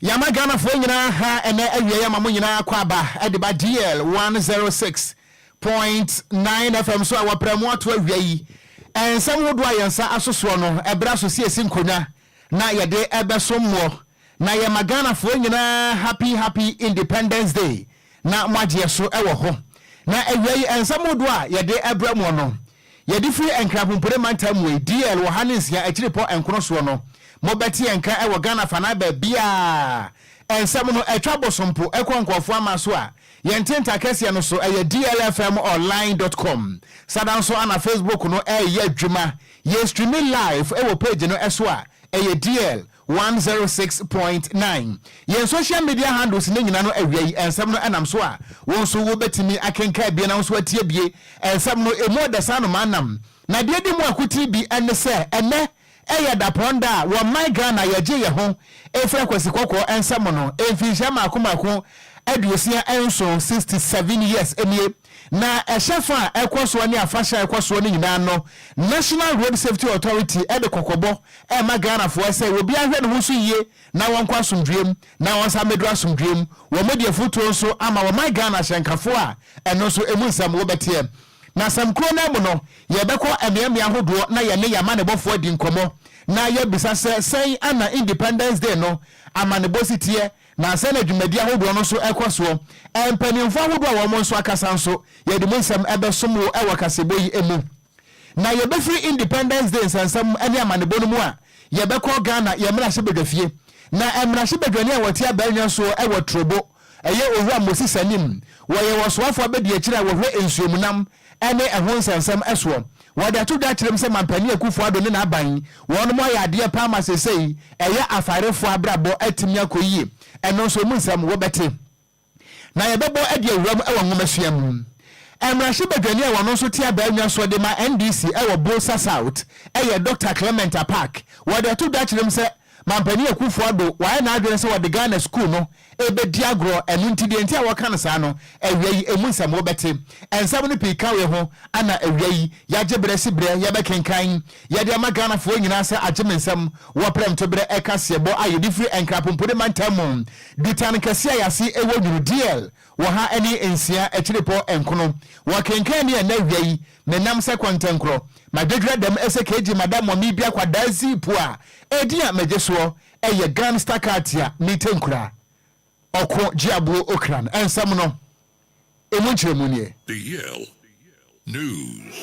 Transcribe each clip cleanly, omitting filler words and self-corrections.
Yama Ghana for nyina ha ene awie yama mo nyina kwaba ediba DL 106.9 FM so awa premo ato awie yi ensam wodo ayensa asoso no ebra so sie sinkonya na yede ebeso mo na yama Ghana for nyina happy Independence Day na magye so ewo ho na awie yi ensam wodo a yede ebra mo no yede free enkrapompore mantam DL wo haninsia akiripo enkono so no mobeti enka ewo Ghana fana ba bia ensam no etwa bosompo ekonkofo amaso a yententa kese no so DLFM online.com sadanso ana Facebook no adwuma ye streaming live ewo page no eso a DL 106.9 yen social media handles ne nyina no awie ensam no enam so a won so wo betimi akenka bia na so atie bie ensam no emo da sano manam na de di mu akuti bi enne se enne eya da ponda wo my Ghana yaje ye ho efra kwasi kokko ensam no efisha makomako aduosia enso 67 years enie na ehyefa ekoso ne afasha ekoso ne nyina no National Road Safety Authority ede kokobo ma Ghana fo se obi ahwe ne ho so yie na won kwa somdwem na won sa medro somdwem wo media foto so ama wo my Ghana hyenkafo a eno so emu nsam wo betie na samkro na mu no ye beko emiamia hodo na ye ne yama ne bofo di nkomo na ye bisa se sen ana Independence Day no ama ne bositie na se na dwumadi ahodo no so ekoso empanimfo ahodo a wo mo so akasa nso ye de monsam ebesom wo ewo kasebo yi emu na ye be free Independence Day sansam ene ama ne bonu mu a ye beko Ghana ye mra hye bedafie na emra hye bedwani a wotia banwa so ewo trobo eye owu a Moses anim wo ye wo so afo abedi akira wo hwe ensuomunam ene ehon sansam eso wada to da kirem se mampani akufo ado ne na aban won mo ya de pa ma sesei eye afarefo abrabo atimi akoyi eno so mu nsam wo bete na ye bebo ade awuram ewo ngomasuam emrahye badwani e wono so tia ba anwa so de ma NDC ewo Bosa South eye Dr. Clement Apak wada to da kirem se mampani akufo ado wa na adwene se wode Ghana school no ebe diagro enu ntide ntia waka no sa no awiei emu nsam wo bete ensam no pika we ho ana awiei yaje bresi bre ya bekenkan ya de ma Ghana fo nyina se agimensam wo prem to bre ekasebo aye different enkrapompode mantam ditan kase ayase ewo nyuru DL wo ha eni ensia ekiripo enkono wo kenkan ne na awiei menam se kwantankro madedra dem ese keji madam mo mi bia kwadazi pu a edia majeso eye gangster katia mitenkura Okogyeabour Ocran ensam no emu chiremunie DL News.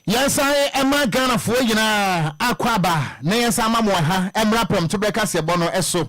Yansa ema Ghana fo yina akwaba na yansa mamu ha emra prom to breka se bono eso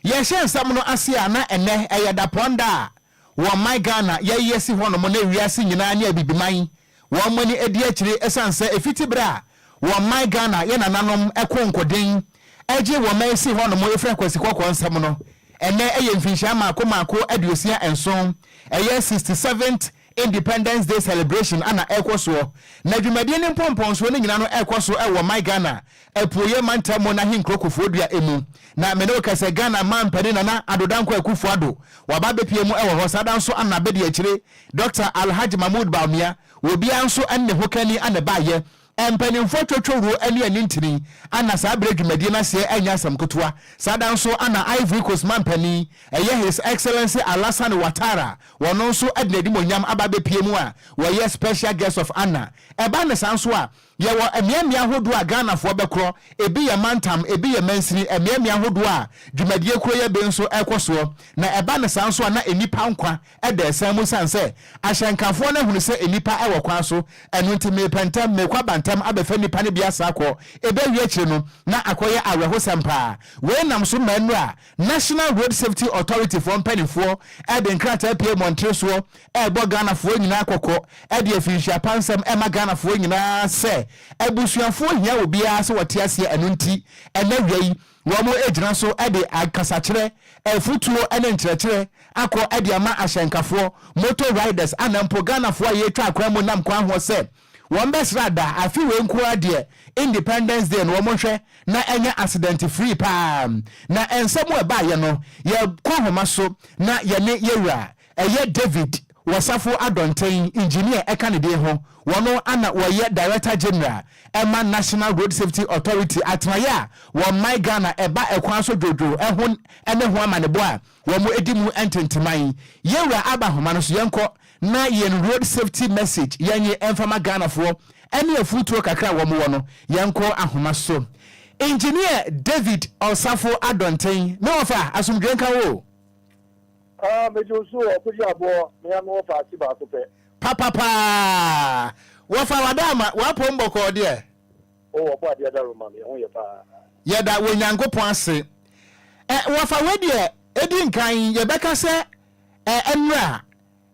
ye hensam no ase ana ene eyada ponda wo my Ghana ye yesi ho no mo na wiase nyina ne abibiman wo mani edi akire esanse efiti bra wo my Ghana ye nananom ekonkoden eje wo ma esi ho no mo efra kwasi kokko nsam no ene eye mfinsha maako aduosia enson eye 67th Independence Day celebration ana ekoso na dwumadi ne mpomponso ne nyina no ekoso ewo my Ghana epoye mantamo na hinkrokofodua emu na mene okase Ghana mampani na adodanko akufo ado waba bepie mu ewo hosada nso ana bedi akire Dr. Alhaji Mahmoud Baumia obi anso enne hokani ana baye empanimfo twotworo ane anintini ana saa bredwumadi na se anya samkotoa sada nso ana Ivory Coast mampani eye His Excellency Alassane Ouattara wono nso adnadi monyam ababe pie mu a wo special guest of honor eba ne sanso a ye wo emiamia hodo a Ghana fo bekro ebi ye mantam ebi ye mansini emiamia hodo a dwumadi ekro ye be nso ekoso na eba ne sanso a na enipa nkwa eda esamu sanse ahyenkafo na hunu se enipa ewo kwa so enu ntime pentam mekwa bantam abefa nipa ne bia sako ebe wie kire no na akoye aweho sempa we nam so manu a National Road Safety Authority for mpanifo ebe nkrata pie Montreso ebo Ghana fo nyina akoko ebe efinsha pansam ema Ghana fo nyina se ebusuafo hia obi a se wote ase enu nti ena wiei wo mo ejina so ebe akasakire efutuo ene nkyerɛkyerɛ akɔ ede ama ahyenkafo motor riders anampo Ghana fo ye twa akwa mo nam kwa ho se wɔn bɛsrada afi wɔ nkoa deɛ Independence Day no wɔn hwɛ na ɛnyɛ accident free pa na ensɛm wɔ ba yɛ no yɛ kɔ homa so na yɛne yɛwura ɛyɛ David Wasafo Adonten engineer ɛka ne de ho wɔno ana wɔyɛ Director General Emma National Road Safety Authority atmaya wɔn my Ghana ɛba ɛkwan so dwodwo ɛho ɛne ho amanebo a wɔn edi mu ententeman yɛwura aba homa no so yɛnkɔ na yɛn road safety message yɛnye ɛmfama Ghana foɔ ɛne afutuo kakra wɔn wɔ no yɛnkɔ ahoma so engineer David Wasafo Adonten na wɔfa asomdwe nka wo Mejosu Okogyeabour Ocran Apakan. Papa. Wafa wadama wapombo ko de. Oh, obo ade da Roma me ho ye pa. Ye da wonyankopon ase. Wafa we de edi nkan ye beka se enra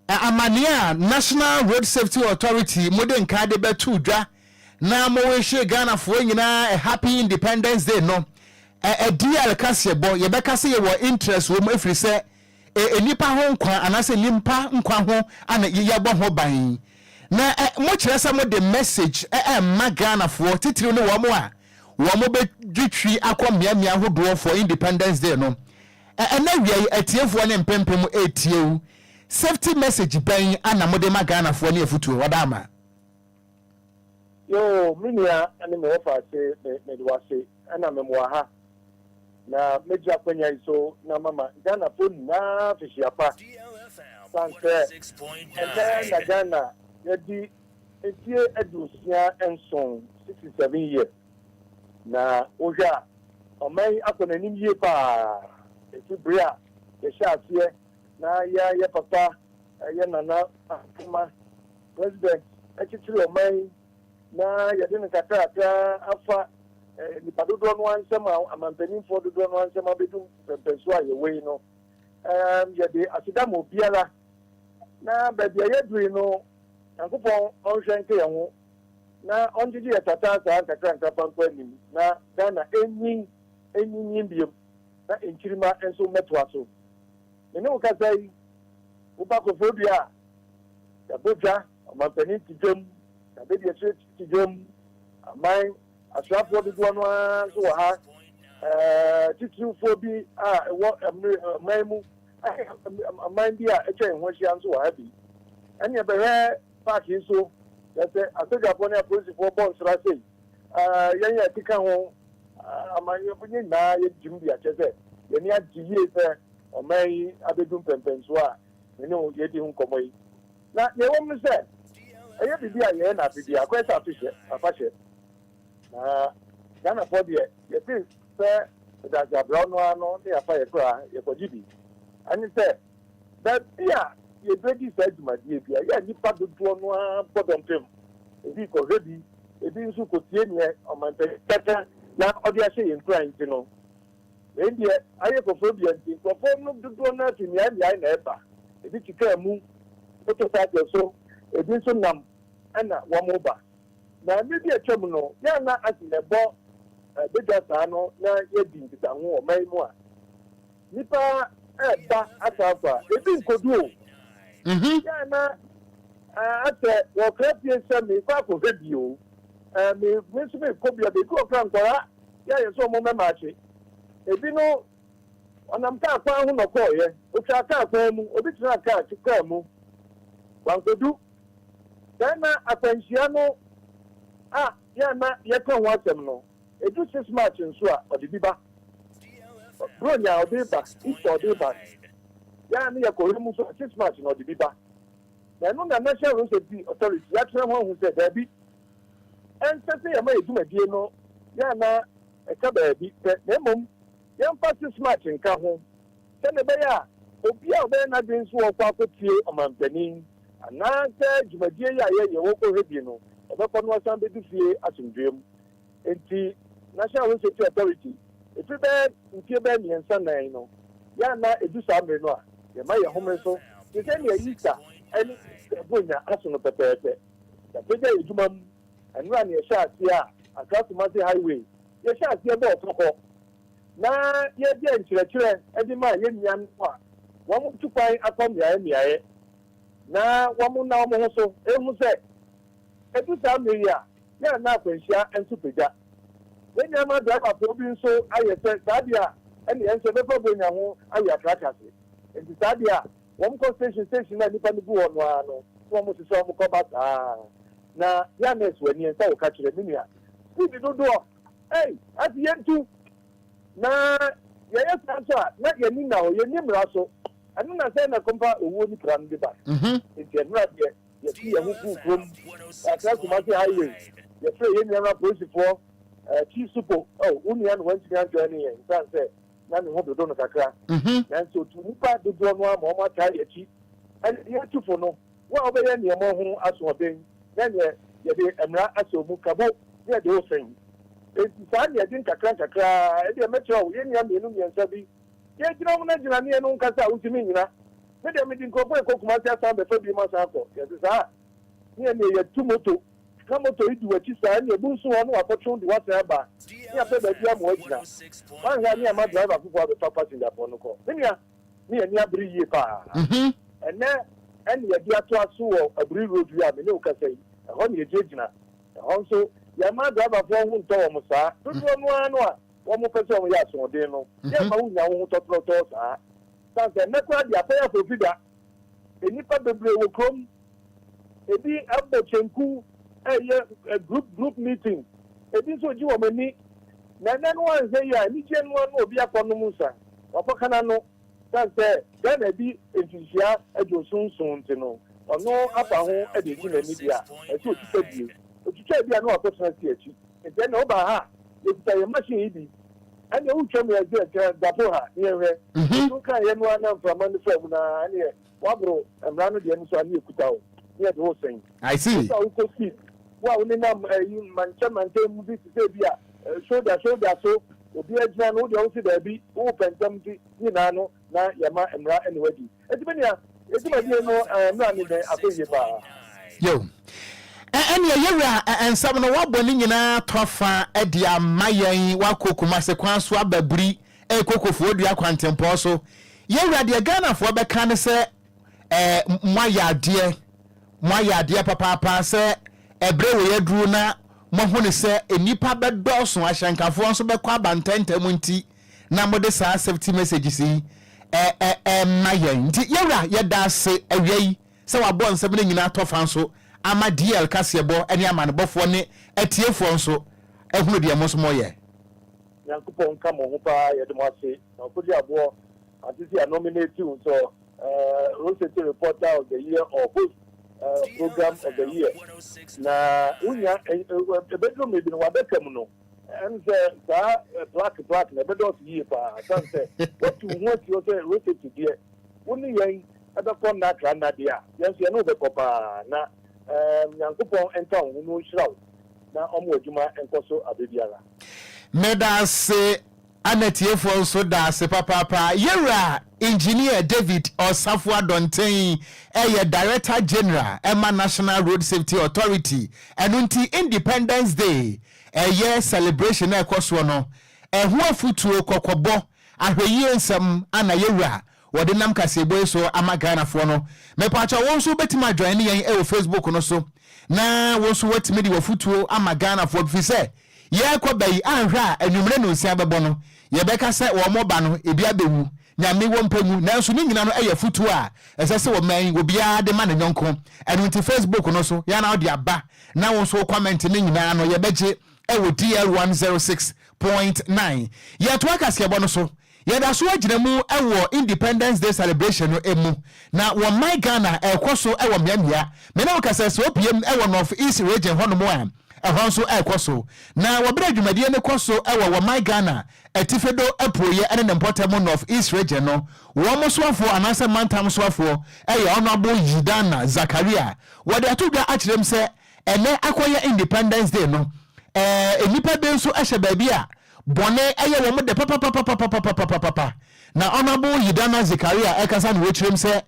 amania National Road Safety Authority modern nkan de betu dwa na mo we hye Ghana fo nyina a happy Independence Day no. DL kasebo ye beka se ye wo interest wo mo afiri se enipa ho nkwa anase nimpa nkwa ho ana yeyabo ho ban na mo kyerese mo the message ma Ghana for titiri no wo mo a wo mo be dwitwi akommia hodo for Independence Day no na wiai atiefo ne mpempem etiewu safety message ban ana mo de ma Ghana for ne afutuo wadama Yo minia ani me ofa se me do ase ana me mo ha na meji akwanya iso na mama Ghana phone na fishiapa DLFM 46.9 na Ghana yedi etie edusia enson 67 years na oja omai akona nim ye pa etibria ye shaafie na ya papa ye nana akuma president ekitiri omai na yedi nkata afa ni padodo no ansema amampanin for dodo no ansema bedum pempeso aye we no ye de asidamo biara na baby ye dui no yankopon onhwenke ye ho na onjiji etata sa kakranka pampa nim na Ghana enyin biem na enchirima enso metwa so ene ukasai upako fobia ya boja amampanin tijom na baby ye tijom amai asrafo de do no so ha titufo bi maimu amman bi a etwen ho hia so ha bi anya be he park so that asogafo na police for bon sra sei yanya tika ho amanyo bunye na ye jim bi a chese ye ni agiye se omai abedum pempenso a ne o ye di hu komoi na ye wo mu se eye bibi a ye na bibi akwesa afihye afahye na Ghana for the you think say that the brown one no dey afa ekra ye kojibi ani say that yeah ye ready said my dear bia ya nipa dodo no bodom pem ebi ko ready ebi nso ko tie ne omante tata na odi ase ye nkra nti no ebi aye ko phobia nti ko no dodo na ti nia na eba ebi tika mu oto sa so ebi nso nam ana wo mo ba na mebi atwam no ya na asinebo bedasa no na yedi nkita ho o mai mu a nipa ba asafa ebi nkodu ya na ate wo krapie sami kwa ko video me mesube kobia be ko frankwara ya yeso mo memachi ebi no onam ka kwa ho no ko ye o twa ka kwa mu obi tira ka tikwa mu wankodu na apanhia no ya na ye kan ho asem no edu 6 match nso a odibiba bro nya odiba iso odiba ya na ye ko mu so 6 match no odibiba na no na National Road Safety Authority ya tire ho hu se da bi en se ya ma edumadi no ya na e ka ba bi na mom ya mpa 6 match nka ho se ne be ya obi a obe na bi nso wo kwa akotie omampanin ana se dwumadi ya ye wo ko hebi no obekọ no san be dufie asomdwem enti National Road Safety Authority if be ntie be miensa nan no ya na edu sa mre no a ye ma ye home so se se ne yisa ani bonya aso no pepepe ya peja edumam anura ne sha asia across Massive highway ye sha asia bo otoko na ye dia nkyerɛkyerɛ edi ma ye nya no a wo mo tukwan akom ya miaye na wo mo na wo mo so ehu se edu saa mmiri a ya na akwanhyia nso pagya when you are driver probing so I said Sadia and the answer before going home I are trackers and the Sadia one station and you can go on one almost some combat now youngest when you say catch the minia who did not do hey at the end too now yes answer not your name now your name also I don't understand a compa won't run the back it's not yet you see a who from highway you're free in your police for chief super union went to joining and said none of the donor kakra and so to Lupa the drama mama tie a chief and you have to for no well be any more as one thing then you be amra aso mukabo yeah the whole thing it's sadly I think kakra the metro yen yam and sabi yeah you know na ni no kasa utimi nyina me dem din ko boy ko kuma sia san be fa bi ma sa ko yes sir ni e tu moto kamoto idu wachi sa ni ebu nso onu akotun di wasa ba ni ape ba dia mo agina wan ga ni ama driver fufu abe papa sin da pono ko ni abri yi pa ene ya dia to aso wo abri road wi ame ni o kasai ho ni ejegina ho nso ya ma driver fo hu nto wo sa tutu onu anu a wo mo pese wo ya so de no ya ma hu nya wo to sa sanse ne kwa dia pa ya profida enipa bebre wo krom ebi abbo chenku a group meeting. It is what you want me. Then one say, yeah, any genuine will be a Ponomusa. Or Canano, that's then a be enthusiasm at your soon to know. Or no upper home at the media. As you said, you. But you can't be a no opportunity. And then over her, it's a machine easy. And you tell me again, Dapoha, near you can't one from under from Wabro and Rano the Enso and you put out. Yeah, the whole thing. I see. Well, we know you man movie to say, yeah, shoulder, so obi agina no de o se da bi o pentam ti ni na no na yama emra anyway. Etibania no na ni de afeye ba. Yo. Ene yewra ensam no waboni nyina tofa e dia mayen wakokuma se kwan so ababuri e kokofo dua kwantempo so. Yewra de Ghana fo be kan se moyade papa se ebre we yadru na mohune se enipa bedoso ahyankafo nso bekwa abantantam nti na mode saa safety messages yi mayen nti yewra yeda se awiei se wabo nsem ne nyina tofa nso ama DL kasebo ene amanebofo ne atiefo nso ehunu de moso moye yankopon kamo ho pa yedemo ase Okogyeabour artiste nominated so Rosette reporter of the year or host program of the year. Na unya bedroom maybe no wabekam no and black na bedo year pa say what you want you say Rosette there only yen abekon na tranda dia yes you know be kopa na yankopon enta ho no hiraw na omo adwuma enkoso abebiara medase anetiefo nso da se papa yewra engineer David Osafo Adonten director general Emma National Road Safety Authority enunti Independence Day celebration ekoso no eho afutuo kokobo ahweye nsam ana yewra wode nam kasebo so amagana fo no mepacha wonso betima join yen Facebook no so na wonso watimi di wafutuo amagana fo bi se ye ko bayi anhwa anwumre no nsia bebo no ye beka se wo moba no ebi abewu nyame wo mpamu nanso ni nyina no futuo a esese wo man obia de ma ne nyonko enunti Facebook no so ya na odi aba na wonso comment ni nyina no ye beje DL 106.9 ye to akasebo no so ye da so agina mu Independence Day celebration no emu na wo my Ghana ekoso miamia me na okasa so opiem North East region hono mo am ehonso ekoso na wo bra dwumadie ne koso wo my Ghana etifedo aproye ene ne importable North East region no wo moswafo anase mantam swafo honorable Yidana Zakaria wo de atodwa akirem se ene akoye Independence Day no enipa benso ehye babia bone wo mo de papa na honorable Yidana Zakaria ekasa ne wechirem se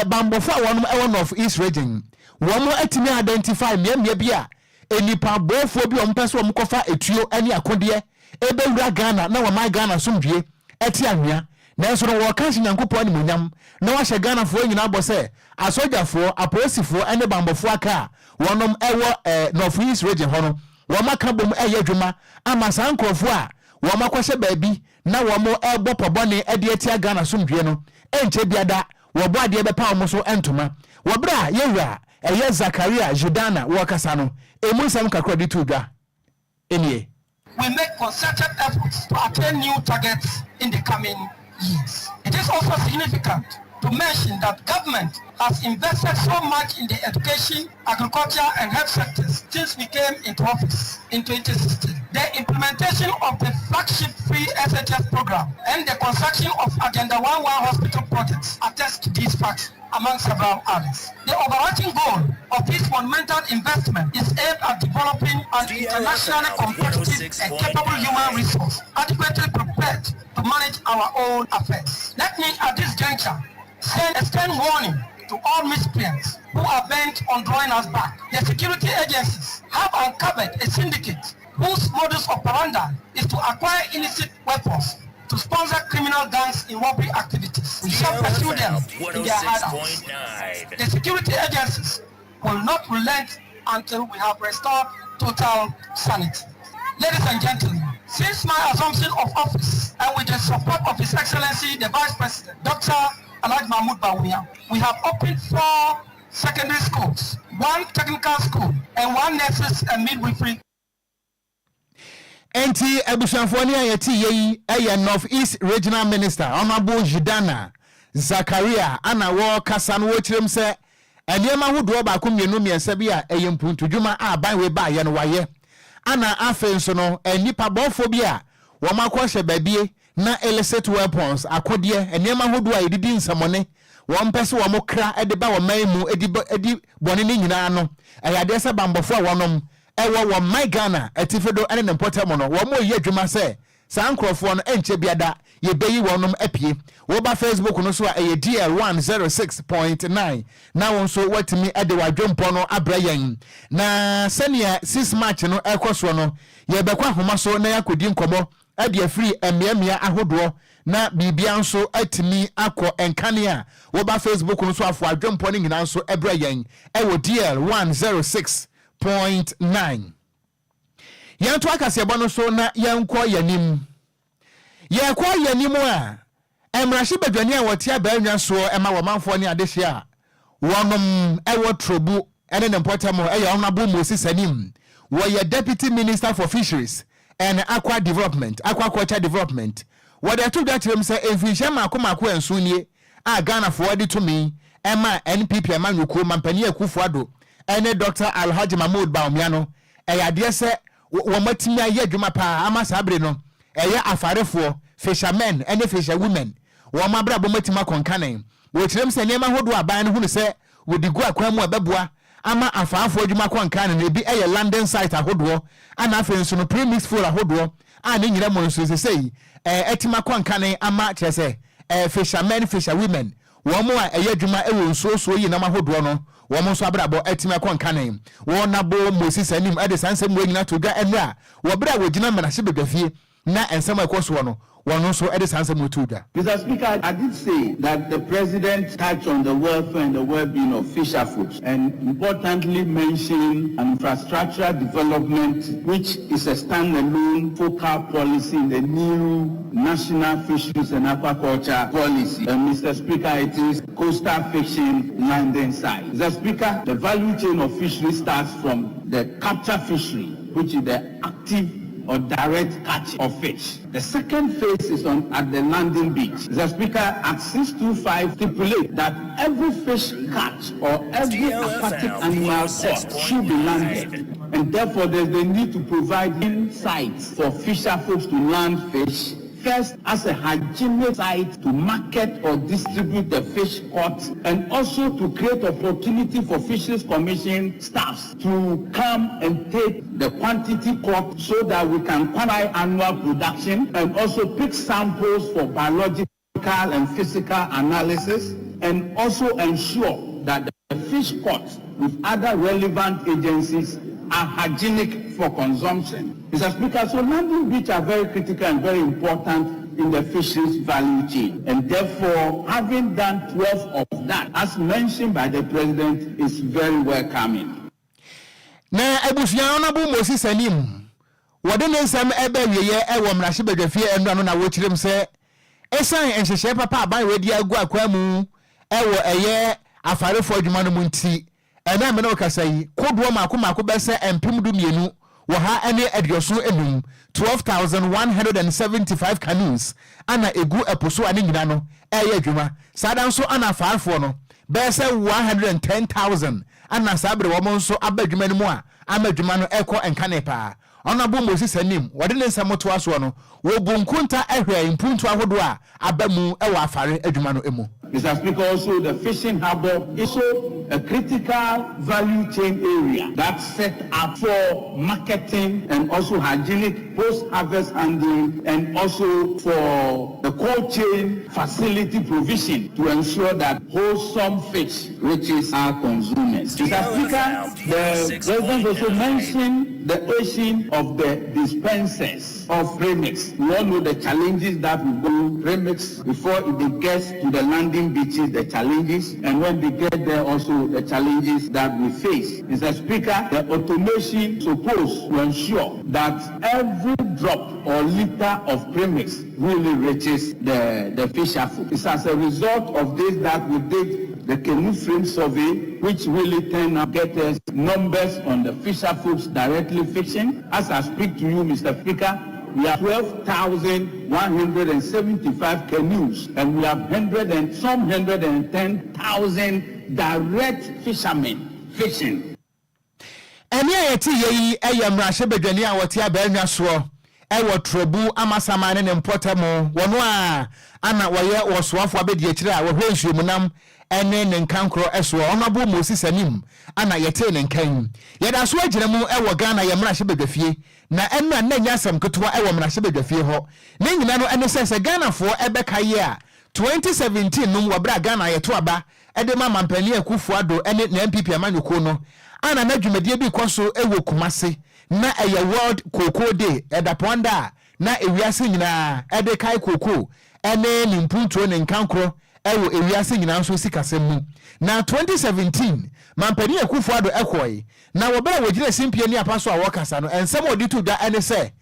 bambofo wonum North East region wo mo atimi identify miamia bia enipa bofo bi ompese omkofa etuo ani akode ebewura Ghana na my Ghana somdwe eti anwea nanso no wo kanse nyankopɔ ani munyam na wahye Ghana fo nyina bɔ se asojafo apolisifoɔ ene bambofo aka wonom ewo North East region hono woma ka bom eye adwuma ama san krofo a woma kwahye baabi na womo ebo pobone ade atia Ghana somdwe no enche biada wobo ade bepa wo so entoma wobra yewura eye Zakaria Judana wo kasa no emu sam kakra di tudwa enie. We make concerted efforts to attain new targets in the coming years. It is also significant to mention that government has invested so much in the education, agriculture and health sectors since we came into office in 2016. The implementation of the flagship free SHS program and the construction of Agenda 11 hospital projects attest to these facts, among several others. The overarching goal of this monumental investment is aimed at developing an internationally competitive and capable human resource adequately prepared to manage our own affairs. Let me at this juncture extend warning to all miscreants who are bent on drawing us back. The security agencies have uncovered a syndicate whose modus operandi is to acquire illicit weapons to sponsor criminal gangs in robbery activities. We shall pursue them in their hideouts. The security agencies will not relent until we have restored total sanity. Ladies and gentlemen, since my assumption of office and with the support of His Excellency the Vice President, Dr. Alhaji Mahmoud Bawumia, we have opened 4 secondary schools, 1 technical school, and 1 nurses and midwifery. Enti ebusanfoni ayeti yeyi eye North East Regional Minister Honorable Judana Zakaria ana wo kasa no wo kirem se enema hodo ba ko mienu miensa bi a eye mpuntudwuma a ban we ba ye no waye ana afenso no enipa bofo bi a wo makwahye babie na illicit weapons akode enema hodo a yedidi nsamone wo mpese wo mokra ede ba wo maimu edi bone ni nyina no ayade se bambofo a wonom ewo wo my Ghana etifedo ene nempotem no wo mo ye adwuma se san krofo no enche biada ye beyi wonom apie wo ba Facebook no so a ye DL106.9 na won so watimi ede wadwompo no abrayen na senia 6 March no ekoso no ye bekwa homa so na yakodi nkomo ade free emiamia ahodo na bibia nso atimi akọ enkane a wo ba Facebook no so afọ adwompo no nyina nso abrayen ewo DL106.9 yanto akase bono so na yankọ yanim yakọ yanim a emrashi badwani a wotia baanwa so ema womanfo ne adehye a wonom ewo trobu ene ne mpotamo eye Honorable Moses Anim wo ye Deputy Minister for Fisheries and Aquaculture Development wo de to that him say efisha makomako ensunie a Ghana forward to me ema NPP amanyuko mampani akufo ado ene Dr. Alhaji Mahmoud Bawumia no eyade se wo matimi aye adwuma pa ama sabre no eye afarefo fishermen ene fisher women wo mabra bo matimi akonkanen wo kirem se nema hodo aban no hunu se wo digu akwan mu abeboa ama afaafo adwuma konkanen ebi eye London site ahodo ana afenso no premix full ahodo ani nyira mo nso sei etima konkanen ama kyese fishermen fisher women wo mo a eye adwuma ewo nso yi na mahodo no wo mo so abrabo etima konkanen wo nabo Moses Anim ade sansem wo nyina to ga enra wo bra wo gina mana hye na ensem ekoso no one also at the Sansa Mutuda. Mr. Speaker, I did say that the President touched on the welfare and the well-being of fisher folks and importantly mentioned infrastructural development, which is a standalone focal policy in the new National Fisheries and Aquaculture Policy. Mr. Speaker, it is coastal fishing landing site. Mr. Speaker, the value chain of fishery starts from the capture fishery, which is the active or direct catch of fish. The second phase is at the landing beach. The Speaker, at 625 stipulate that every fish catch or every aquatic animal caught should be landed. And therefore there's the need to provide insights for fisher folks to land fish. First, as a hygienic site to market or distribute the fish caught, and also to create opportunity for Fisheries Commission staffs to come and take the quantity caught so that we can quantify annual production and also pick samples for biological and physical analysis, and also ensure that the fish caught with other relevant agencies are hygienic for consumption. Mr. Speaker, so landing beach are very critical and very important in the fisheries value chain. And therefore, having done 12 of that, as mentioned by the President, is very welcoming. na ebusuan na bu Moses anim wode ne nsam ebe wieye ewo mrahye badwafie enu na wo kirem se esan enhyehyɛ papa aban wedi agu akwa mu ewo eye afarefo adwuma no munti ena me no kasa yi kodoɔ maako bɛsɛ empem du mienu wo ha ene adioso enum 12,175 canoes ana egu eposo ane nyina no eye adwuma sada nso ana afarefo no bɛsɛ 110,000 ana sabre wo mo nso abadwuma no mu a amadwuma no ekɔ enkane pa Honorable Moses anim wode ne nsamoto aso no wo bunkunta ehwe impuntu ahodo a abamu ewa afare adwuma no emu. Mr. Speaker, also the fishing harbor is also a critical value chain area that's set up for marketing and also hygienic post-harvest handling and also for the cold chain facility provision to ensure that wholesome fish reaches our consumers. Mr. Speaker, the President also mentioned the issue of the dispensers of premix. We all know the challenges that we go premix before it gets to the landing beaches, the challenges, and when they get there also the challenges that we face. Mr. Speaker, the automation supposed to ensure that every drop or liter of premix really reaches the fisher food. It's as a result of this that we did the canoe frame survey, which really turned out get us numbers on the fisher foods directly fishing. As I speak to you, Mr. Speaker, we have 12,175 canoes, and we have 110,000 direct fishermen fishing. Eni ayeti yeyi eyamrahye bedwani a wote abaanwa so ewo trobu amasamane ne mpotamo wono a ana woye wosoafo abedi akire a wohwe nsuomunam ene ne nkankro eso Honorable Moses anim ana yete ne nkan yeda so agire mu ewo Ghana yamrahye bedwafie na enna na nyasam ketewa ewo mrahye bedwafie ho ne nyina no ene sese Ghana fo ebeka ye a 2017 num wabra Ghana yeto aba ede ma mampani akufo ado ene na MPP amanyuko no ana na dwumadie bi kwaso ewo kumase na eye World Cocoa Day edaponda na ewiase nyina ede kai cocoa ene ni mpuntuo ne nkankro ewo ewiase nyina nso sikasem mu na 2017 mampani akufo ado ekoi na wobere wogire simpie ni apaso a wokasa no ensem oditu da ene se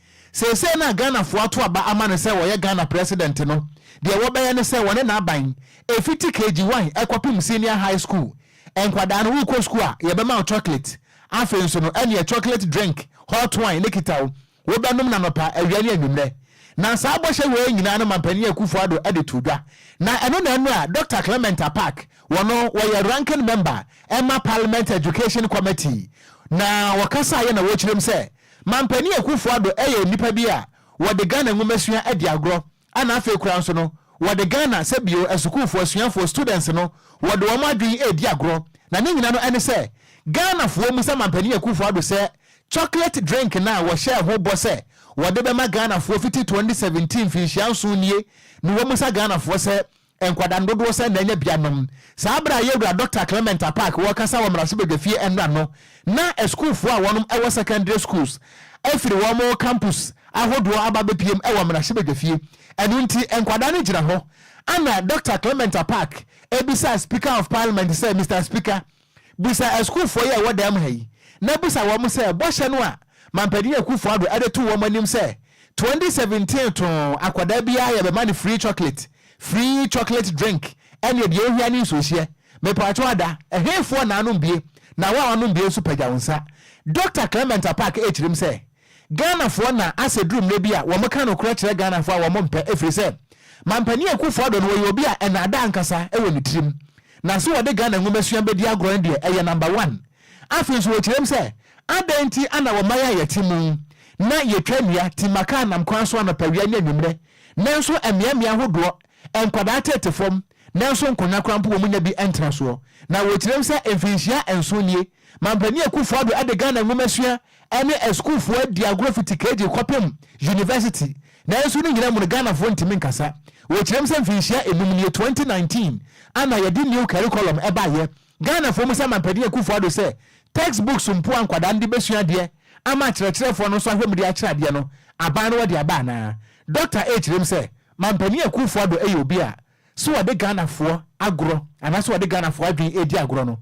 na Ghana fo ato aba amane se woye Ghana president no de wobeye ne se wone na aban efiti KG1 ekopim senior high school enkwada no wuko school a yebema chocolate afenso no ene chocolate drink hot wine nekitawo wobanum na nopa awiane anwumre na saa bɔhye we nyina no mampani akufo ado ade tudwa na eno na eno a Dr. Clement Apak wono woye ranking member Emma Parliament Education Committee na wakasa ye na wochirem se mampani akufo ado eye nipa bi a wode Ghana ngumasua adi agro ana afa kura nso no wode Ghana sebio esukufo asuafo students no wode wo madwen edi agro na ne nyina no ene se Ghana fo mu se mampani akufo ado se chocolate drink na wo share ho bo se wode be ma Ghana fo fiti 2017 finshianso nie no wo mu sa Ghana fo se enkwada ndodo se na nya bianom sa abra yewura Dr. Clement Apak wo kasa wo mrase bedwafie enra no na school fo a wonom ewo secondary schools efiri wo mo campus ahodo aba be piem ewo mrase bedwafie enu nti enkwada ne gira ho ana Dr. Clement Apak ebisa Speaker of Parliament say Mr. Speaker bisa school fo ye wo dem hayi na bisa wo mo say bɔhye no a mampani akufo ado ade to wo manim say 2017 to akwada bia ye be man free chocolate drink ene de ohia ni so hye me pacho ada ehefo na anu bie na wa anu bie so pagawonsa Dr. Clement Apak echirim say Ghana fo na asedrum le bia wo meka no kura kire Ghana fo a wo mpe efri say mampani akufo ado no wo obi a enada ankasa ewo ni tirim na so wode Ghana ngumasua bedi agro de eye number 1 afenso wo chirem say adenti ana wo maya yetimu na yetwanua timaka nam kwanso anapawia nya nwumre nanso emiamia hodo enkwada tetefom nanso nkonya krampo wo munya bi entra so na wo chirem say emfinhia ensonie mampani akufo ado ade Ghana ngumasua ene eschoolfo adi agrofiti keje kopem university nanso ni nyina mu Ghana fo ntimi nkasa wo chirem say emfinhia enumnie 2019 ana yedi new curriculum ebaye Ghana fo mu say mampani akufo ado say textbooks mpo ankwada ndi besua de ama kyerɛkyerɛfo no so ahwemde akyerade no aban no wode aba na Dr. H rem say mampani akufo ado eyobi a so wode Ghana fo agro ana so wode Ghana fo adwen edi agro no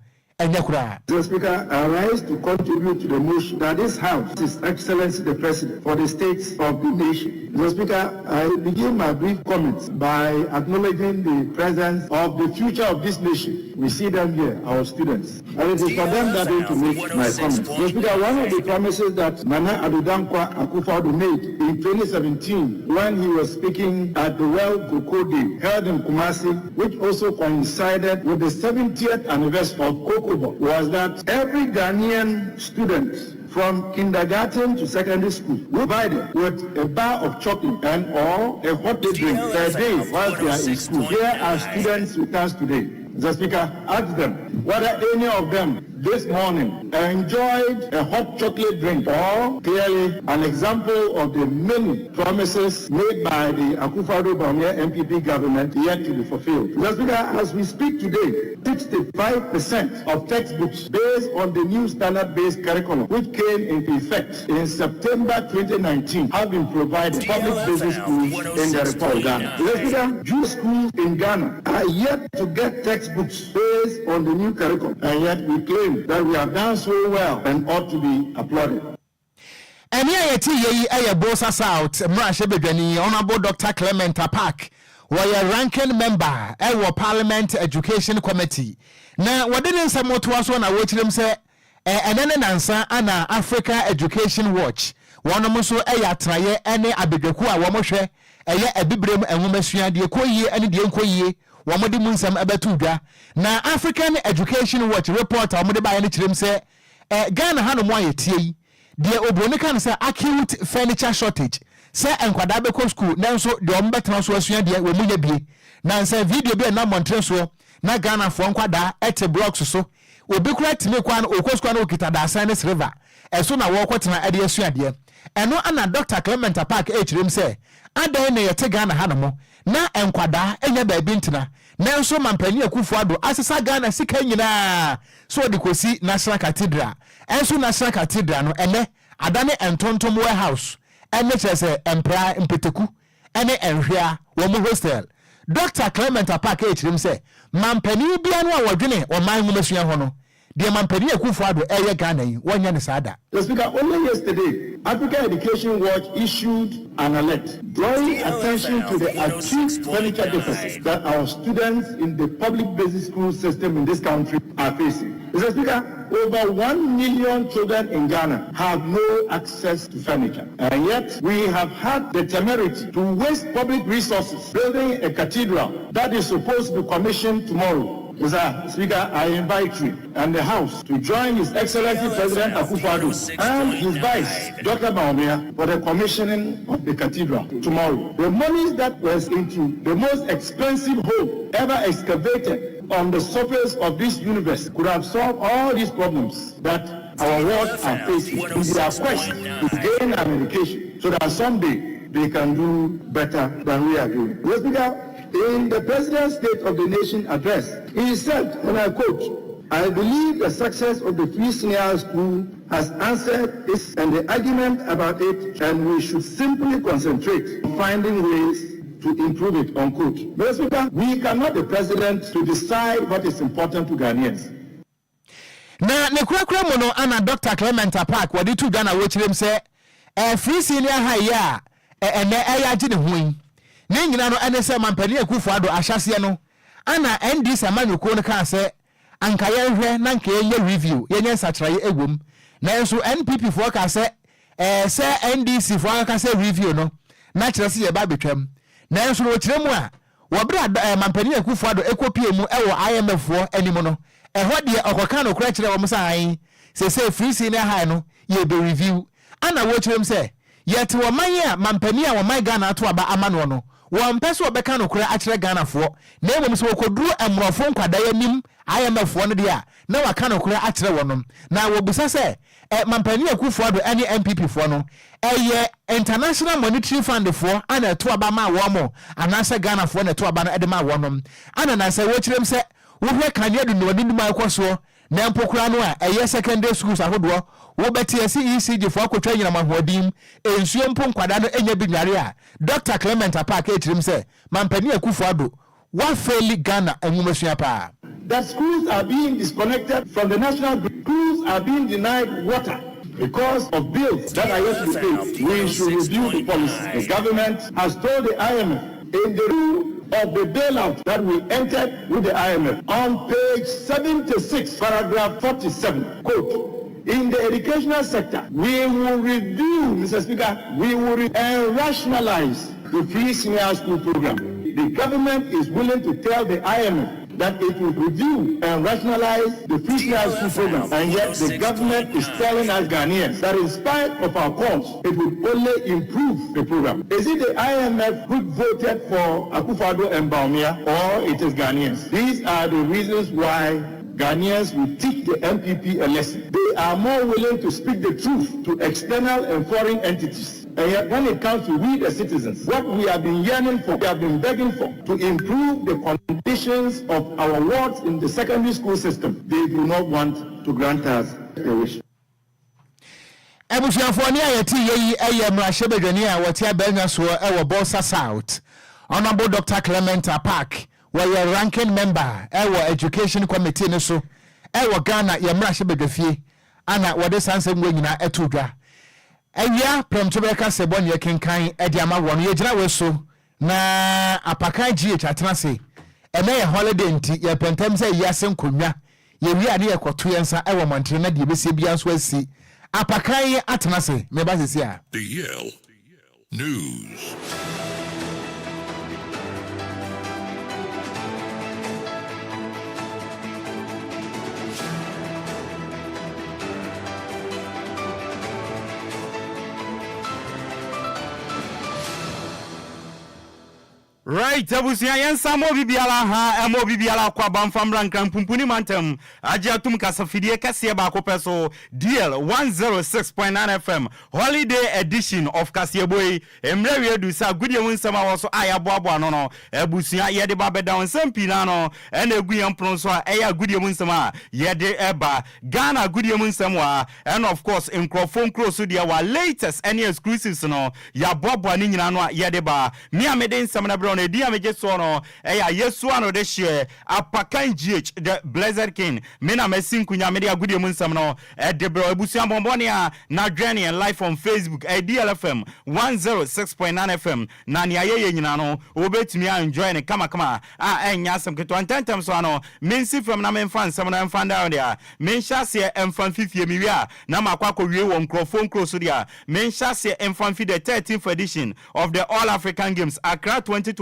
Mr. Speaker, I rise to contribute to the motion that this House, His Excellency the President, for the states of the nation. Mr. Speaker, I begin my brief comments by acknowledging the presence of the future of this nation. We see them here, our students. And it is for them that I to make my comments. Mr. Speaker, one of the promises that Nana Addo Dankwa Akufo-Addo made in 2017 when he was speaking at the World Cocoa Day held in Kumasi, which also coincided with the 70th anniversary of Okogyeabour, was that every Ghanaian student from kindergarten to secondary school provided with a bar of chocolate and or a hot drink per day while they are in school. Here are students with us today. Mr. Speaker, ask them whether any of them this morning enjoyed a hot chocolate drink or clearly an example of the many promises made by the Akufo-Addo MPP government yet to be fulfilled. Mr. Speaker, as we speak today, 65% of textbooks based on the new standard-based curriculum which came into effect in September 2019 have been provided public basic schools in the Republic of Ghana. Mr. Speaker, Jewish schools in Ghana are yet to get textbooks based on the new curriculum, and yet we claim that we have done so well and ought to be applauded. And here is Bosa South, Mrashe Bedwani, Honorable Dr. Clement Apakan, where ranking member our Parliament Education Committee. Now, what didn't some more to us when I watch them say, and then an answer Anna Africa Education Watch. One of us try any Abidekua Wamoshe, a Bibrem and Womesia, the Okoye and the Enquiries. Wamodi munsam abetuga na African Education Watch report amode ba ya ne kirem se Ghana hano mo ayetie de oboni kan se acute furniture shortage se enkwada beko school nanso de ombetena so asua de we munya bie na se video bi na montre so na Ghana fo nkwada ete blocks so obi kura timi kwa na okoskwa na okita da Sanis River eso na wo kwotena ade asua de eno ana Dr. Clement Apakan kirem se adan na yete Ghana hano mo na enkwada enya ba bi ntina nanso mampani Akufo-Addo asesa Ghana sika nyina so de kosi National Cathedral enso National Cathedral no ene adane entontom warehouse ene chese empra mpeteku ene enhwea wo mo hostel. Dr. Clement Apakan echirim se mampani bia no awodwene o man humasua ho no de mampani Akufo-Addo eye Ghana yi wonya ne sada. The Speaker, only yesterday, Africa Education Watch issued an alert drawing attention to the acute furniture deficit that our students in the public basic school system in this country are facing. Mr. Speaker, over 1 million children in Ghana have no access to furniture. And yet, we have had the temerity to waste public resources building a cathedral that is supposed to be commissioned tomorrow. Mr. Speaker, I invite you and the House to join His Excellency President Akufo-Addo and his Vice, Dr. Baumia, for the commissioning of the cathedral tomorrow. The monies that was into the most expensive hole ever excavated on the surface of this universe could have solved all these problems that our world are facing in their quest to gain an education so that someday they can do better than we are doing. Mr. Speaker, in the President's State of the Nation address, he said, and I quote, "I believe the success of the Free Senior School has answered this and the argument about it, and we should simply concentrate on finding ways to improve it," unquote. Mr. Speaker, we cannot the President to decide what is important to Ghanaians. Na ne kura mono ana Dr. Clement Apakan wadi tu Ghana wo kirem se Free Senior High ya ene ayaji ne hoin ne nyina no ene se mampani Akufo-Addo ahyase no ana NDC amanyuko no kan se anka yenhwe na nka yenye review yenye satraye egwom na enso NPP fo ka se se NDC fo ka se review no na kire se ye ba betwam na enso no kire mu a wo bra mampani Akufo-Addo ekopie mu ewo IMF fo animo no ehwo de okoka no kura kire wo msan se Free Senior High no ye be review ana wo kirem se yet wo man ya mampani a wo man Ghana ato aba amano no wo mpese obeka no kura akire Ghana fo na emom se wokoduru emrofo nkwada yanim IMF fo no de a na waka no kura akire wonom na wo busa se mampani Akufo-Addo any MPP fo no International Monetary Fund fo ana to aba ma wo mo anase Ghana fo na to aba no edema wonom ana na se wo kirem se wo hwe kanye du no wadi nduma ekoso na mpokura no a secondary schools ahodo wo beti ECG fo akotwa nyina mahodim ensuo mpo nkwada no enya binware a Dr. Clement Apakan echirim se mampani Akufo-Addo wa fairly Ghana enwumasua pa. that schools are being disconnected from the national grid. Schools are being denied water because of bills that are yet to be paid. We should review the policy. The government has told the IMF in the rule of the bailout that we entered with the IMF on page 76, paragraph 47, quote, in the educational sector, we will review, Mr. Speaker, we will and rationalize the free senior school program. The government is willing to tell the IMF that it will review and rationalize the free senior school program, and yet the government is telling us Ghanaians that in spite of our calls, it will only improve the program. Is it the IMF who voted for Akufo-Addo and Bawumia, or it is Ghanaians? These are the reasons why Ghanaians will teach the MPP a lesson. They are more willing to speak the truth to external and foreign entities. And yet when it comes to we the citizens, what we have been yearning for, we have been begging for, to improve the conditions of our wards in the secondary school system, they do not want to grant us a wish. Ebusuafo ni ayeti yeyi mrashebedwani a wote abenya so ewo Bolsa South. Honorable Dr. Clement Apak, where ranking member ewo education committee ne so ewo Ghana ye mrashebedwafie ana wode sansem nyina etudwa. Ewia promtobeka sebon ye kenkan ediama won ye gina weso na Apakan GH atenase eme ye holiday nti ye pentem se yase nkonwa ye wi ade ye kwoto yensa ewo montre na de besie bia so asi Apakan atenase me ba sisi a DL News. Right, abusia yensa mo bibiala ha mo bibiala kwa bamfamra nkran pumpuni mantem agia tum kasafidie kase ba ko peso DL 106.9 FM holiday edition of Kasiyeboy emre wi sa gudie wunsama wo so ayaboabo no no abusia yede ba beda wonsam pina no ena eguyen pronso a eya gudie wunsama yede eba Ghana gudie wunsam wa and of course Nkrofon Kroso dia wa latest any exclusives no ya boabo ni nyina no yede ba mi amede nsam na on edi ameje so no yesu ano de share Apakan GH the Blessed King me na mesin kunya me de agudie mu nsam no de bro ebusuan bomboni a na Ghanaian live on Facebook DLFM 106.9 FM na ne aye nyina no obetumi enjoy ne kama enya asem keto antentem so ano mensi from na menfa nsam na menfa down there mensha se emfa fifie mi wi a na makwa wie wo Nkrofon Kroso dia mensha se emfa fi the 13th edition of the All African Games Accra 2023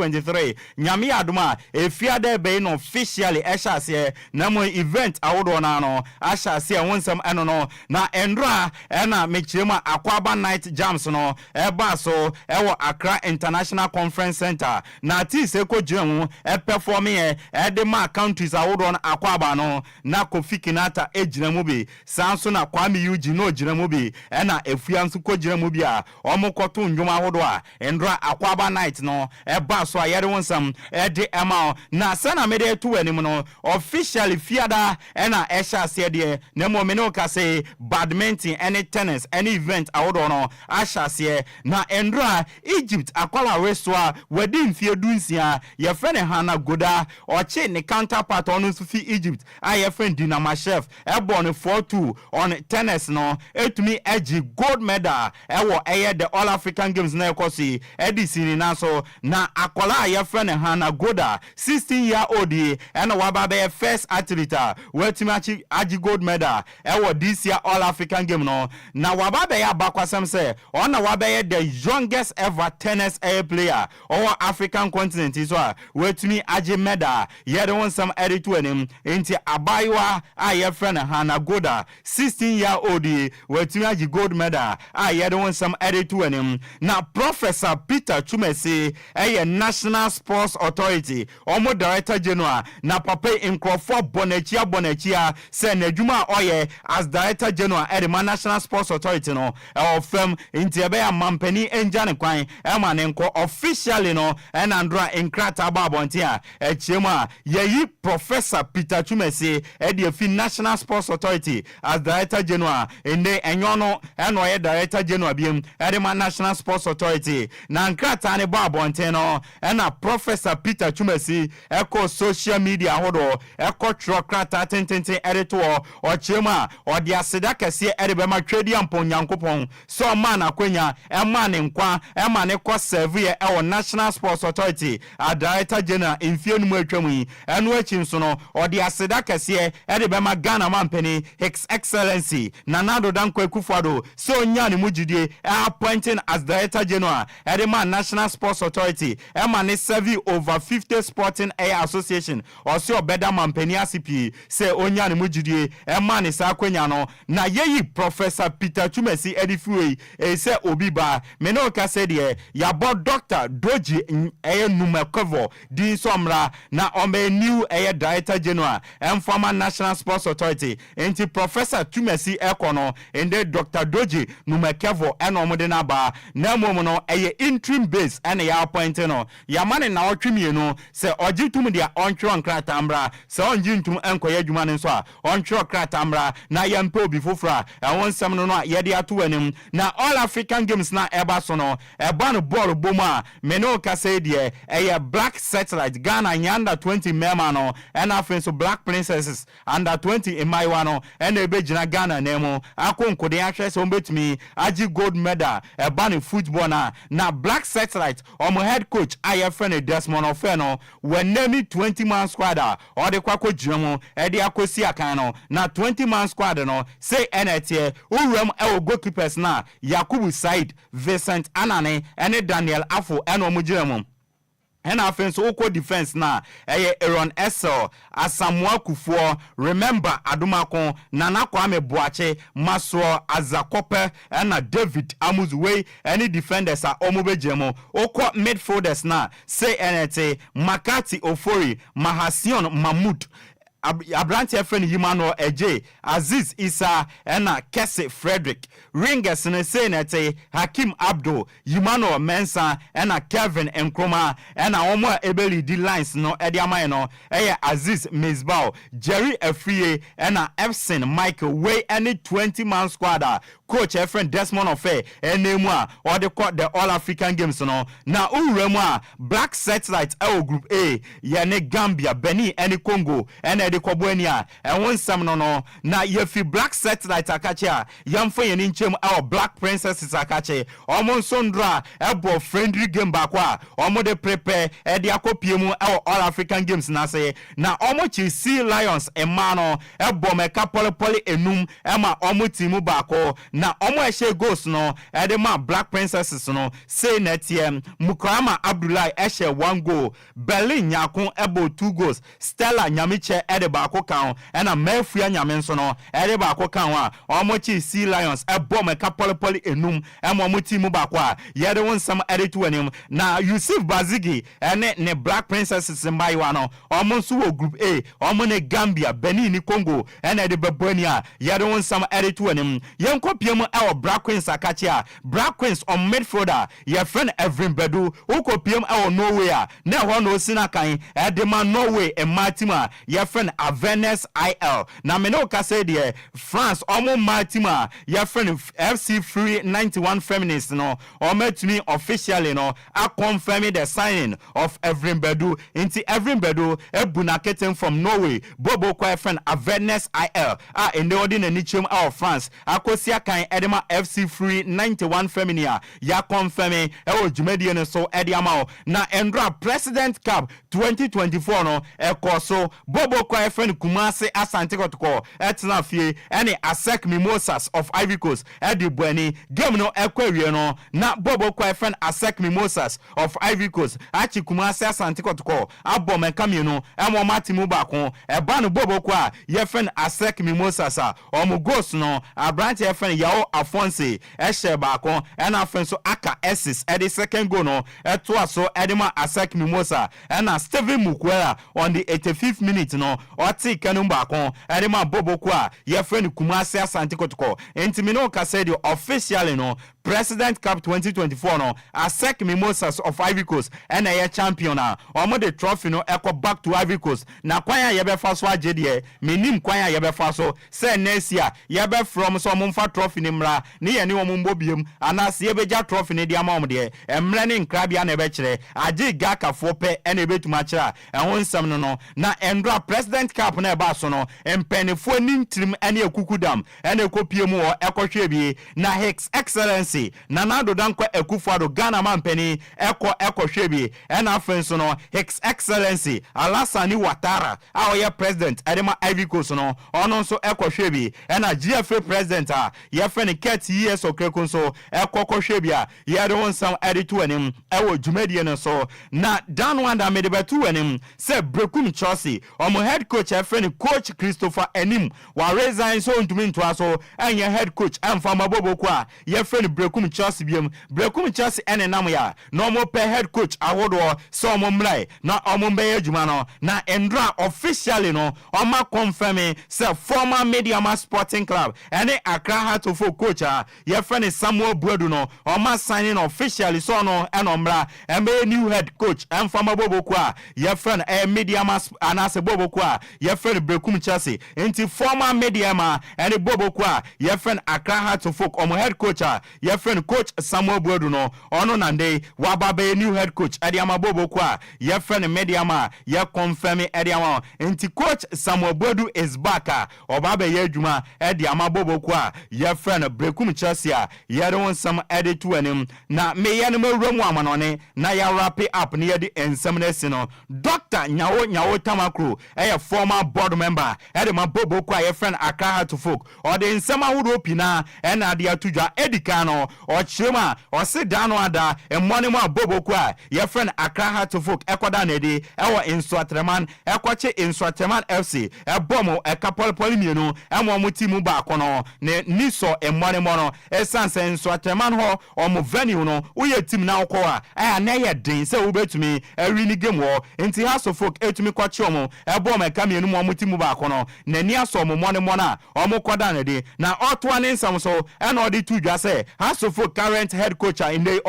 nyame adoma efiade be no officially eshase na mo event awodo na no ashase wonsam eno no na endra na mechirema Akwaba night jams no eba so ewo Accra International Conference Center na artiste ko giramu performing de ma countries awodo na Akwaba no na Kofi Kinata ejiramu bi sanso na Kwame Yuji no giramu bi na efuanso ko giramu bi a omokoto ndwuma awodo a endra Akwaba night no eba so ayere wonsam de ema na sana mede to anim no officially fiada na eshase de na mo me no ka say badminton any tennis any event awodo no ashase na endra Egypt akwala reswa wedding fie dunsia ye fene Hana Goda oche ne counterpart on fi Egypt aye friend Dinama Chef e born 4-2 on tennis no etumi egi gold medal ewo eye the All African Games na ekosi edisini na so na akwala aye friend Hana Goda 16-year-old and waba be first athlete wetumi agi gold medal ewo this year All African Game no na waba be ya bakwasem say ona waba the youngest ever tennis player or African continent is wetumi agi medal yede won some edit to him into abaywa aye friend Hana Goda 16-year-old wetumi agi gold medal yede won some edit to him na Professor Peter Chumesi National Sports Authority omo Director General na papa Nkrofo bonachia say na dwuma oye as Director General at the National Sports Authority no ofem nti be ya mampani enja ne kwan ma ne nko officially no and andra nkrata babonti a echiema yeyi Professor Peter Chumesi at the National Sports Authority as Director General ende enyono eno ye Director General biem at the National Sports Authority na nkrata ne babonti no ɛna Professor Peter Chumesi ɛkɔ social media hodo ɛkɔ tro krata tententen ɛde or chema or the aseda kɛseɛ ɛde bɛma twedi ampon Nyankopɔn so man akwenya ɛma ne nkwa ɛma ne kɔ serve ɛwɔ National Sports Authority a Director General mfie no mu atwamu yi ɛno akyi nso no or the aseda kɛseɛ ɛde bɛma Ghana mampani His Excellency Nanado Dankwa Akufo-Addo so nya ne mujidie appointing as Director General ɛde ma National Sports Authority ɛma ne serve over 50 sporting air association or so obeda mampani asipi say onya ne mujidie ɛma ne sa kwenya no na yeyi Professor Peter Chumesi edifuwe say obi ba me no ka say de ya bo Dr. Doji Numekovo din somra na ombe new Director General and former National Sports Authority enti Professor Chumesi ekono ende Dr. Doji Numekovo eno omode na ba na mom no interim base and ya appointed no ya mane na otwimie no se ojitum dia ontro nkrata ambra se onjintum enkoye adwuma ne so a ontro krata ambra na yampe obi fofra ewon sem no no ye de ato anim na All African Games na eba so no eba no ball bomu a me no ka say de Black Satellite Ghana under 20 mema no and afin so Black Princesses under 20 in my one no and ebegina Ghana nemo akonkode ahwe so betumi agi gold medal eba no football na Black Satellite omo head coach IFN Desmond Ofeno when name 20 man squad or the kwako jiramu e de akosi akan no na 20 man squad no say enetie uram e goalkeepers na Yakubu Said Vincent Anane and Daniel Afo eno mo jiramu and offense oko defense na Aaron Essel Asamoah Kufuor remember Adumakon Nana Kwame Boache Maso Azakope and David Amuzwe any defenders are omubejemo oko midfielders na say NT Makati Ofori Mahasion Mahmoud Abrante friend Emmanuel Eje Aziz Isa ena Kese Frederick Ringers ne say nete Hakim Abdul Emmanuel Mensa ena Kevin Nkrumah ena omo ebeli di lines no ediama no Aziz Misbah Jerry Efrie ena Epson Michael Way any 20 man squad coach friend Desmond Ofe enemu a or the All African Games no na uremu Black Satellite group A ne Gambia Benin any Congo and de Kobwania and one some no na yefi Black Satellite akache yamfo ye nchem our Black Princesses akache omo sondra ebo friendly game bakwa omo de prepare e de akopiemu our All African Games na say na omo chi Sea Lions emano ebo meka poli enum ema omo timu bako na omo ehye goals no e de ma Black Princesses no say netiem Mukrama Abdullahi ehye 1 goal Berlin Nyakon ebo 2 goals Stella Nyamiche de baako kan ena mafua nyame nso no de baako kan a omochi Sea Lions ebo meka poli enum ema omoti mu baako a ye de wonsam to anim na Yusuf Bazigi ene ne Black Princesses mbaiwa no omo nso wo group A omo ne Gambia Benin ni Congo ena de bebani a ye de wonsam to anim yen kopiemu e Black Queens akachi a Black Queens on midfielder ye friend Evrim Bedu ukopiem e Norway a na ho no sina kan e de ma Norway e matima ye friend Avenes IL na me no ka say de France omo matima ye friend FC Free 91 Feminists no o metumi officially no a confirming the signing of Evrim Bedu into Evrim Bedu ebunaketen from Norway Bobo kwa friend Avenes IL in the ordinary nichum of France akosia kan edema FC Free 91 Feminia ya confirming jumedie no so ediama na Endra President Cup 2024 no ekoso Bobo kwa friend Kumasi Asante Kotoko etna fie any Asek Mimosas of Ivory Coast edi buani game no ekwawie no na Bobo kwa friend Asek Mimosas of Ivory Coast achi Kumasi Asante Kotoko abom enkamie no emo matimu bako eba no Bobo kwa ye friend Asek Mimosas omo goals no abrante ye friend Yao Afonse ehye bako ena friend so aka Esses edi second goal no eto aso edema Asek Mimosa ena Steven Mukwela on the 85th minute no oti kanumba kon edema Bobo kwa ye friend Kumasi Asante Kotoko enti me no ka say the officially no President Cup 2024 no ASEC Mimosas of Ivory Coast and a champion na omo the trophy no echo back to Ivory Coast na kwanya yebefa so agede menim kwanya yebefa so say next year yebe from so momfa trophy ni mra ne ye ne omumbo biem anase yebeja trophy ne dia mom de emre ne nkrabia na ebe kire age gakafo pe ene betuma kira ehon nsam no na endra President Cup na eba so no empenefo ni ntrim ene ekukudam ene kopie mu o ekohwe bi na His Excellency Nanado Danko Ekufuado Ghana mampeni ekohwe bi ena afenso no His Excellency Alassani Ouattara a oye president edema Ivory Coast no ono nso ekohwe bi ena GFA president a ye fene ket years okrekun so ekohwe bi a ye de wonsam editu anim ewo dwumadie no so na dan wanda medebetu anim se Brekum Chelsea omo head coach efene coach Christopher Enim wa resign so ntumi ntoa so enye head coach amfa mabobo kwa ye fene Brekum Chelsea biem Brekum Chelsea ene nam ya no omo pe head coach awodo so omo mrai na omo be adwuma no na endra officially no omo confirm say former Mediama Sporting Club ene Accra Heart of coach ye fene Samuel Buadu no omo signing officially so no eno mra embe new head coach amfa mabobo kwa ye fene Mediama anase bobo kwa ye fene Brekum Chelsea enti former Mediama ene bobo kwa ye fene Accra Heart of omo head coach ye friend coach Samuel Buadu no ono nande wababe new head coach Adiama Bobo kwa ye friend Mediama ye confirm Adiama enti coach Samuel Buadu is back obabe ye adwuma Adiama Bobo kwa ye friend Brekum Chelsea ye don some editu anim na me ye no mawramu amanone na ya wrap up ne ye di ensemness no Dr. Nyawo Tamakro former board member Adiama Bobo kwa ye friend Accra Heart of Folk or the ensema hudo pina ena dia tudwa edikano or chima or sit down ada and money more bobo kwa your friend Accra Heart of Folk ekoda nedi ewo Inswatreman ekwache Inswatreman FC ebomo ekapol polimienu emo mutimu ba kono ne niso e money mono esanse Inswatreman ho o mo venue no uye team na okwa na ye den se wo betumi ewini game wo enti House of Folk etumi kwache omo ebomo ekamienu mo mutimu ba kono ne ni aso mo money mona omo koda nedi na otwa ne nsam so ena odi tudwa se House of Folk current head coach in the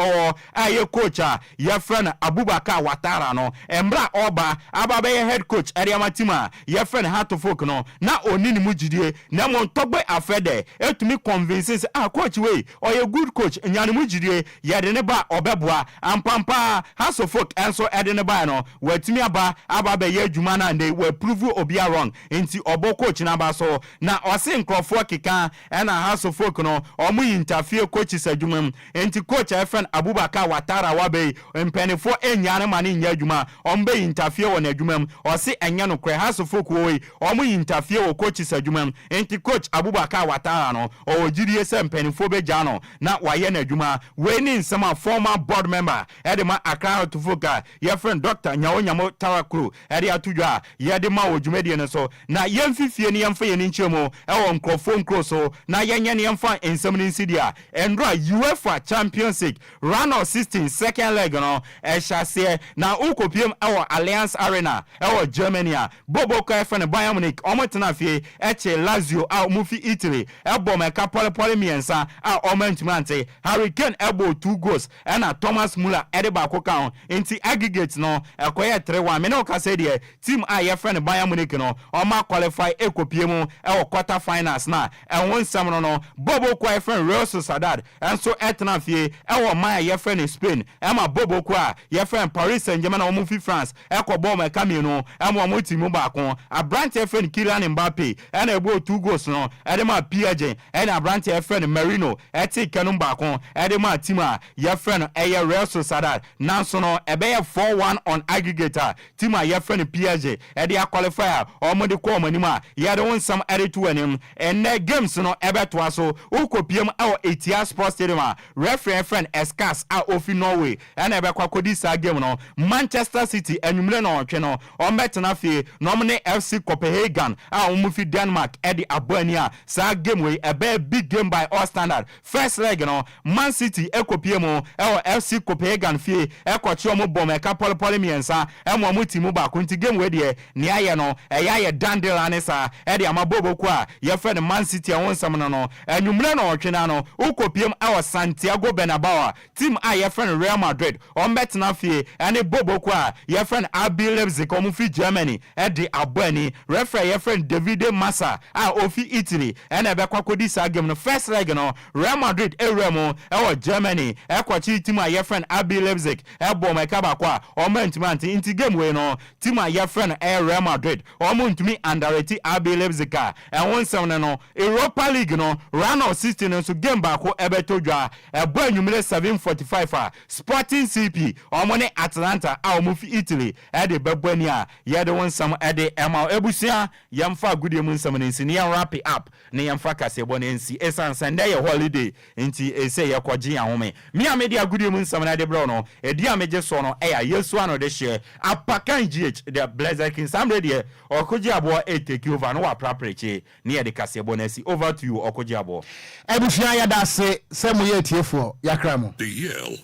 aye coach your friend Abubakar Ouattara no embra oba ababe head coach Ariama Tima your friend Heart of Folk no na oni ni mujidie na mo ntogbe afede etumi convince coach we or a good coach nyane mujidie ye de ne ba obeboa ampampa House of Folk enso ede ne ba no watumi aba ababe ye adwuma na they will prove obia wrong enti obo coach na ba so na ose nkrofo keka na House of Folk no omu interfere coaches adwuma enti coach FN Abubakar Ouattara wabe mpenefo enyane mane nya adwuma ombe interfere won adwuma ose enya no kre House of Folk wo omu interfere wo coaches adwuma enti coach Abubakar Ouattara no ojidie se mpenefo beja no na waye na adwuma we ni nsema former board member edema Accra Heart of Folk your friend Dr. Nyawo Tarakru ede atudwa ye de ma odwumedie no so na yemfifie ni yemfa ye ni nchemo ewo nkrofo nkroso na yenye ni yemfa ensem ni nsidia endra UEFA Champions League round of 16 second leg no eshase na ukopiem ewo Alliance Arena ewo Germany bobo ka efene Bayern Munich omotena fie eche Lazio a mufi Italy ebom eka pole miensa a omentmante Hurricane ebo 2 goals na Thomas Muller edeba akoka enti aggregate no ekoye 3-1 me no ka say de team a ye friend Bayern Munich no oma qualify ekopiem ewo quarter finals na enwon sam no bobo kwa ye friend Real Sociedad enso etna fie ewo ma ye friend Spain ema bobo kwa ye friend Paris Saint-Germain omo fi France ekobom eka mienu ema omo timu ba kon Abrant ye friend Kylian Mbappe ena ebo 2 goals no edema PSG ena Abrant ye friend Merino eti kanum ba kon edema tima ye friend eye Real Sociedad nanso no ebe ye 4-1 on aggregator tima ye friend PSG ede a qualifier omo de ko manima ye de won sam eretu anim enne games no ebe to aso ukopiem awo Etia Sports Stadium referee friend Escas a ofi Norway ena ebe kwakodi sa game no Manchester City enumre no otwe no ombetena fie no mne FC Copenhagen a omufi Denmark edi abania sa game we ebe big game by all standard first leg no Man City ekopiem ewo FC Copenhagen fie ekochi omo bom eka pole miensa emo mutimu ba kunti game we de ne aye no eya Dandelane sa edi amabobo kwa ye friend Man City won sam no enumre no otwe na no ukopiem biem our Santiago Bernabeu team a your friend Real Madrid on betna fie and Bobo kwa your friend RB Leipzig omufi Germany Eddie Abweni referee your friend Davide Massa ofi Italy and ebekwa kodi sa game no first leg no Real Madrid Remo Germany ekwachi team a your friend RB Leipzig ebo mekaba kwa omentmanti inti game we no team a your friend Real Madrid omuntumi underrate RB Leipzig and one seven no Europa League no round of 16 so game back ko ebetodwa ebo anwumere 7:45 Sporting CP omone Atlanta omufi Italy de bebani a ye de won sam de ema ebusia yamfa gudie mun sam nsi ne wrap it up ne yamfa kasebo ne nsi esan Sunday holiday nti ese ye kwaji ahome me a media gudie mun sam na de bro no edi a meje so no ya yesu ano de share Apakan GH the Blazer King Sam de Okogyeabour take over no wa prapreche ne ye de kasebo ne nsi over to you Okogyeabour ebusia ya da se mu ye tiefo yakra mo DL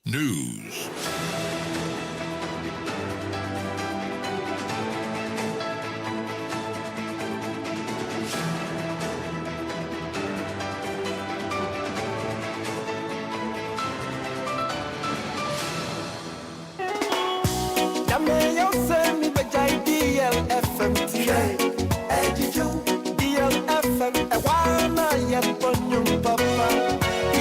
News. DLFM, DLFM,